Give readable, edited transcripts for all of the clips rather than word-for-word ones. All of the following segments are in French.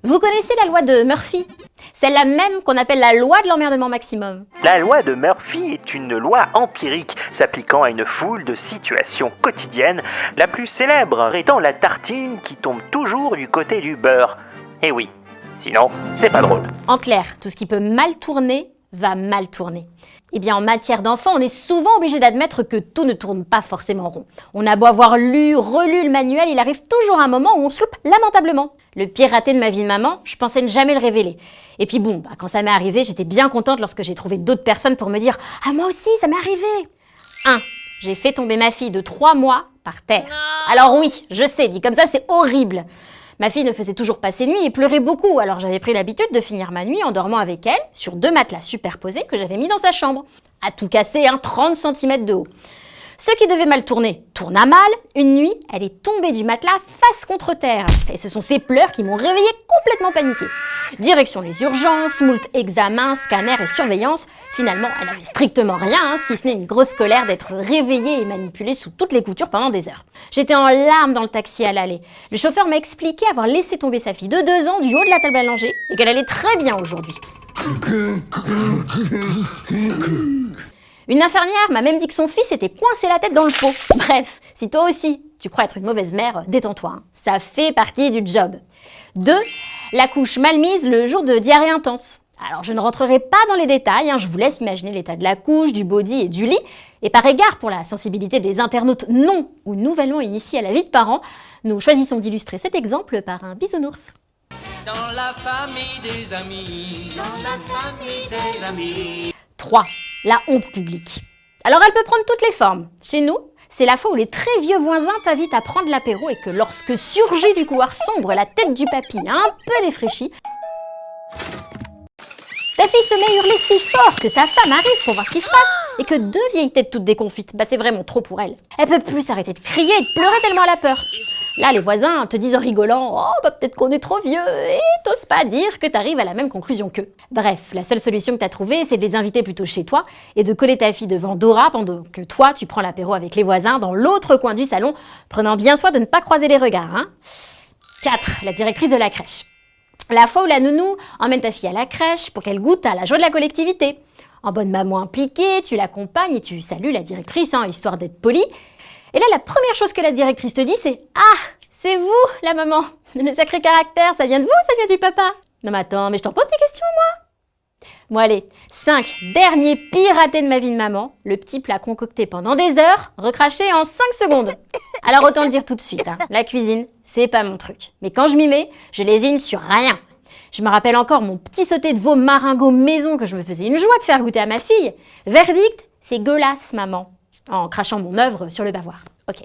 Vous connaissez la loi de Murphy? Celle-là même qu'on appelle la loi de l'emmerdement maximum. La loi de Murphy est une loi empirique s'appliquant à une foule de situations quotidiennes, la plus célèbre étant la tartine qui tombe toujours du côté du beurre. Et oui, sinon, c'est pas drôle. En clair, tout ce qui peut mal tourner va mal tourner. Eh bien, en matière d'enfant, on est souvent obligé d'admettre que tout ne tourne pas forcément rond. On a beau avoir lu, relu le manuel, il arrive toujours un moment où on se loupe lamentablement. Le pire raté de ma vie de maman, je pensais ne jamais le révéler. Et puis bon, quand ça m'est arrivé, j'étais bien contente lorsque j'ai trouvé d'autres personnes pour me dire « Ah, moi aussi, ça m'est arrivé !» 1. J'ai fait tomber ma fille de 3 mois par terre. Alors oui, je sais, dit comme ça, c'est horrible. Ma fille ne faisait toujours pas ses nuits et pleurait beaucoup, alors j'avais pris l'habitude de finir ma nuit en dormant avec elle sur 2 matelas superposés que j'avais mis dans sa chambre. À tout casser, 30 cm de haut. Ce qui devait mal tourner tourna mal. Une nuit, elle est tombée du matelas face contre terre. Et ce sont ces pleurs qui m'ont réveillée complètement paniquée. Direction les urgences, moult examens, scanners et surveillance. Finalement, elle n'avait strictement rien, si ce n'est une grosse colère d'être réveillée et manipulée sous toutes les coutures pendant des heures. J'étais en larmes dans le taxi à l'aller. Le chauffeur m'a expliqué avoir laissé tomber sa fille de 2 ans du haut de la table à langer et qu'elle allait très bien aujourd'hui. Une infirmière m'a même dit que son fils était coincé la tête dans le pot. Bref, si toi aussi, tu crois être une mauvaise mère, détends-toi. Ça fait partie du job. 2. La couche mal mise le jour de diarrhée intense. Alors, je ne rentrerai pas dans les détails, je vous laisse imaginer l'état de la couche, du body et du lit. Et par égard pour la sensibilité des internautes non ou nouvellement initiés à la vie de parents, nous choisissons d'illustrer cet exemple par un bisounours. Dans la famille des amis, dans la famille des amis. 3. La honte publique. Alors elle peut prendre toutes les formes. Chez nous, c'est la fois où les très vieux voisins t'invitent à prendre l'apéro et que lorsque surgit du couloir sombre la tête du papy un peu défraîchie, ta fille se met à hurler si fort que sa femme arrive pour voir ce qui se passe et que 2 vieilles têtes toutes déconfites, c'est vraiment trop pour elle. Elle peut plus s'arrêter de crier et de pleurer tellement elle a peur. Là, les voisins te disent en rigolant « Oh, peut-être qu'on est trop vieux » et t'oses pas dire que t'arrives à la même conclusion qu'eux. Bref, la seule solution que t'as trouvée, c'est de les inviter plutôt chez toi et de coller ta fille devant Dora pendant que toi, tu prends l'apéro avec les voisins dans l'autre coin du salon, prenant bien soin de ne pas croiser les regards. 4. La directrice de la crèche. La fois où la nounou emmène ta fille à la crèche pour qu'elle goûte à la joie de la collectivité. En bonne maman impliquée, tu l'accompagnes et tu salues la directrice, histoire d'être polie. Et là, la première chose que la directrice te dit, c'est « Ah, c'est vous, la maman. Le sacré caractère, ça vient de vous ou ça vient du papa ?» Non mais attends, mais je t'en pose des questions, moi. Bon allez, 5. Dernier pire raté de ma vie de maman. Le petit plat concocté pendant des heures, recraché en 5 secondes. Alors autant le dire tout de suite, la cuisine, c'est pas mon truc. Mais quand je m'y mets, je lésine sur rien. Je me rappelle encore mon petit sauté de veau maringot maison que je me faisais une joie de faire goûter à ma fille. Verdict, c'est gueulasse, maman. En crachant mon œuvre sur le bavoir. Ok.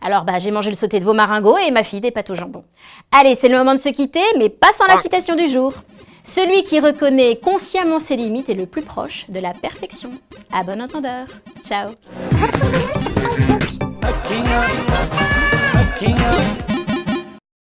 Alors, j'ai mangé le sauté de veau maringot et ma fille des pâtes au jambon. Allez, c'est le moment de se quitter, mais pas sans la citation du jour. Celui qui reconnaît consciemment ses limites est le plus proche de la perfection. À bon entendeur. Ciao.